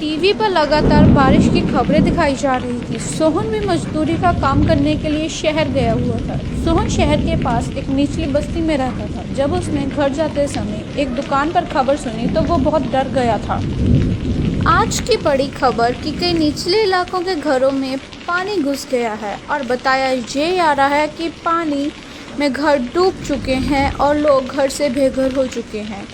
TV पर लगातार बारिश की खबरें दिखाई जा रही थी। सोहन भी मजदूरी का काम करने के लिए शहर गया हुआ था। सोहन शहर के पास एक निचली बस्ती में रहता था। जब उसने घर जाते समय एक दुकान पर खबर सुनी तो वो बहुत डर गया था। आज की बड़ी खबर कि कई निचले इलाकों के घरों में पानी घुस गया है और बताया ये जा रहा है कि पानी में घर डूब चुके हैं और लोग घर से बेघर हो चुके हैं।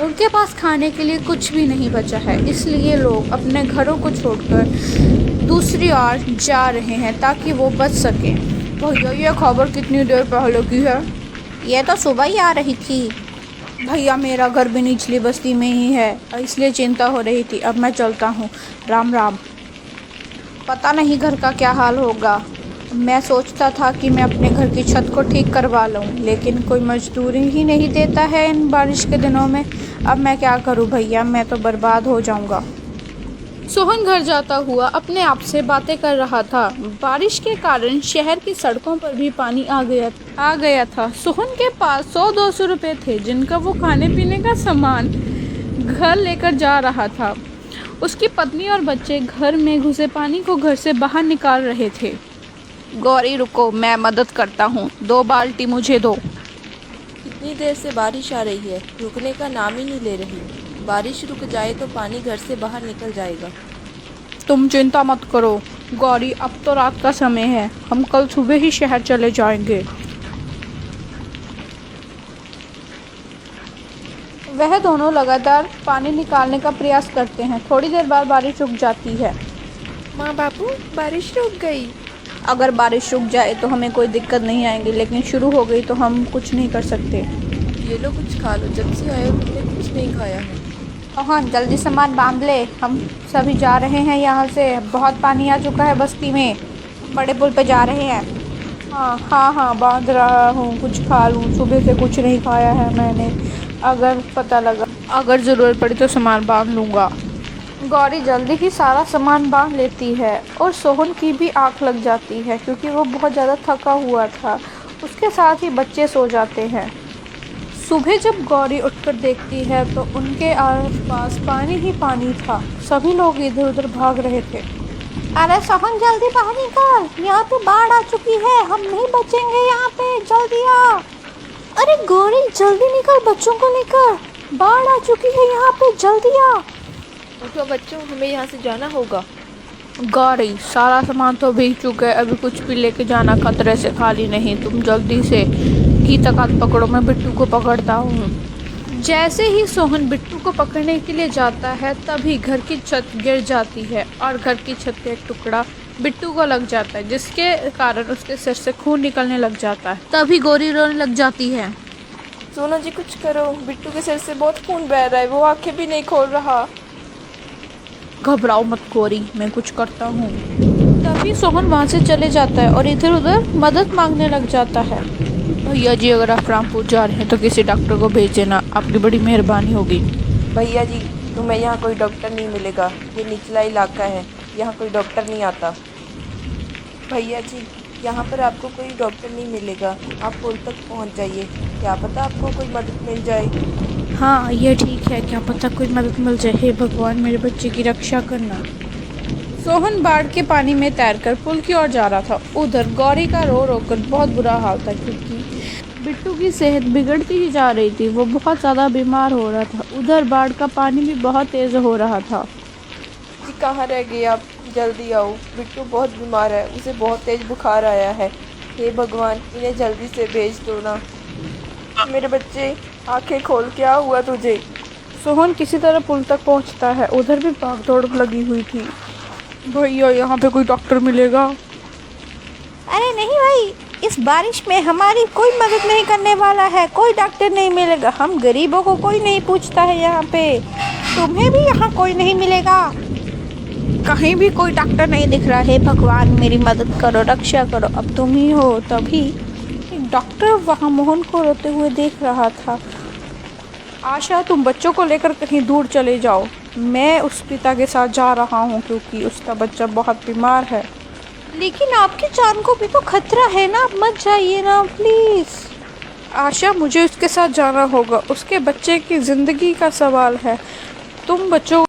उनके पास खाने के लिए कुछ भी नहीं बचा है, इसलिए लोग अपने घरों को छोड़कर दूसरी ओर जा रहे हैं ताकि वो बच सकें। भैया ये खबर कितनी देर पहले की है? ये तो सुबह ही आ रही थी। भैया मेरा घर भी निचली बस्ती में ही है, इसलिए चिंता हो रही थी। अब मैं चलता हूँ। राम राम। पता नहीं घर का क्या हाल होगा। मैं सोचता था कि मैं अपने घर की छत को ठीक करवा लूँ, लेकिन कोई मजदूरी ही नहीं देता है इन बारिश के दिनों में। अब मैं क्या करूँ भैया, मैं तो बर्बाद हो जाऊँगा। सोहन घर जाता हुआ अपने आप से बातें कर रहा था। बारिश के कारण शहर की सड़कों पर भी पानी आ गया था। सोहन के पास 100-200 रुपए थे, जिनका वो खाने पीने का सामान घर लेकर जा रहा था। उसकी पत्नी और बच्चे घर में घुसे पानी को घर से बाहर निकाल रहे थे। गौरी रुको, मैं मदद करता हूँ, 2 बाल्टी मुझे दो। कितनी देर से बारिश आ रही है, रुकने का नाम ही नहीं ले रही। बारिश रुक जाए तो पानी घर से बाहर निकल जाएगा। तुम चिंता मत करो गौरी, अब तो रात का समय है, हम कल सुबह ही शहर चले जाएंगे। वह दोनों लगातार पानी निकालने का प्रयास करते हैं। थोड़ी देर बाद बारिश रुक जाती है। माँ बापू, बारिश रुक गई। अगर बारिश रुक जाए तो हमें कोई दिक्कत नहीं आएगी, लेकिन शुरू हो गई तो हम कुछ नहीं कर सकते। ये लो कुछ खा लो, जब से आए हो तुमने कुछ नहीं खाया है। हाँ, जल्दी सामान बांध ले, हम सभी जा रहे हैं यहाँ से। बहुत पानी आ चुका है बस्ती में, बड़े पुल पे जा रहे हैं। हाँ बांध रहा हूँ, कुछ खा लूँ, सुबह से कुछ नहीं खाया है मैंने। अगर ज़रूरत पड़ी तो सामान बांध लूँगा। गौरी जल्दी ही सारा सामान बांध लेती है और सोहन की भी आँख लग जाती है क्योंकि वो बहुत ज़्यादा थका हुआ था। उसके साथ ही बच्चे सो जाते हैं। सुबह जब गौरी उठकर देखती है तो उनके आसपास पानी ही पानी था। सभी लोग इधर उधर भाग रहे थे। अरे सोहन जल्दी बाहर निकल, यहाँ पे बाढ़ आ चुकी है, हम नहीं बचेंगे यहाँ पे, जल्दी आ। अरे गौरी जल्दी निकल, बच्चों को लेकर, बाढ़ आ चुकी है यहाँ पे, जल्दी आ। उठो बच्चों, हमें यहाँ से जाना होगा। गौरी सारा सामान तो भीग चुका है, अभी कुछ भी लेके जाना खतरे से खाली नहीं। तुम जल्दी से की तकात पकड़ो, मैं बिट्टू को पकड़ता हूँ। जैसे ही सोहन बिट्टू को पकड़ने के लिए जाता है तभी घर की छत गिर जाती है और घर की छत का एक टुकड़ा बिट्टू को लग जाता है, जिसके कारण उसके सिर से खून निकलने लग जाता है। तभी गौरी रोने लग जाती है। सोना जी कुछ करो, बिट्टू के सिर से बहुत खून बह रहा है, वो आंखें भी नहीं खोल रहा। घबराओ मत गौरी, मैं कुछ करता हूँ। तभी सोहन वहाँ से चले जाता है और इधर उधर मदद मांगने लग जाता है। भैया जी अगर आप रामपुर जा रहे हैं तो किसी डॉक्टर को भेज देना, आपकी बड़ी मेहरबानी होगी। भैया जी तुम्हें यहाँ कोई डॉक्टर नहीं मिलेगा, ये निचला इलाका है, यहाँ कोई डॉक्टर नहीं आता। भैया जी यहाँ पर आपको कोई डॉक्टर नहीं मिलेगा, आप पुल तक पहुँच जाइए, क्या पता आपको कोई मदद मिल जाए। हाँ ये ठीक है, क्या पता कोई मदद मिल जाए। हे भगवान मेरे बच्चे की रक्षा करना। सोहन बाढ़ के पानी में तैरकर पुल की ओर जा रहा था। उधर गौरी का रो रो कर बहुत बुरा हाल था क्योंकि बिट्टू की सेहत बिगड़ती ही जा रही थी, वो बहुत ज़्यादा बीमार हो रहा था। उधर बाढ़ का पानी भी बहुत तेज़ हो रहा था। जी कहाँ रह गए आप, जल्दी आओ, बिट्टू बहुत बीमार है, उसे बहुत तेज़ बुखार आया है। हे भगवान इन्हें जल्दी से भेज दो ना। मेरे बच्चे आंखें खोल, क्या हुआ तुझे? सोहन किसी तरह पुल तक पहुंचता है। उधर भी भाग दौड़ लगी हुई थी। भैया यहाँ पे कोई डॉक्टर मिलेगा? अरे नहीं भाई, इस बारिश में हमारी कोई मदद नहीं करने वाला है, कोई डॉक्टर नहीं मिलेगा। हम गरीबों को कोई नहीं पूछता है यहाँ पे। तुम्हें भी यहाँ कोई नहीं मिलेगा, कहीं भी कोई डॉक्टर नहीं दिख रहा है। भगवान मेरी मदद करो, रक्षा करो, अब तुम ही हो। तभी एक डॉक्टर वहाँ मोहन को रोते हुए देख रहा था। आशा तुम बच्चों को लेकर कहीं दूर चले जाओ, मैं उस पिता के साथ जा रहा हूँ क्योंकि उसका बच्चा बहुत बीमार है। लेकिन आपकी जान को भी तो खतरा है ना, आप मत जाइए ना प्लीज़। आशा मुझे उसके साथ जाना होगा, उसके बच्चे की ज़िंदगी का सवाल है। तुम बच्चों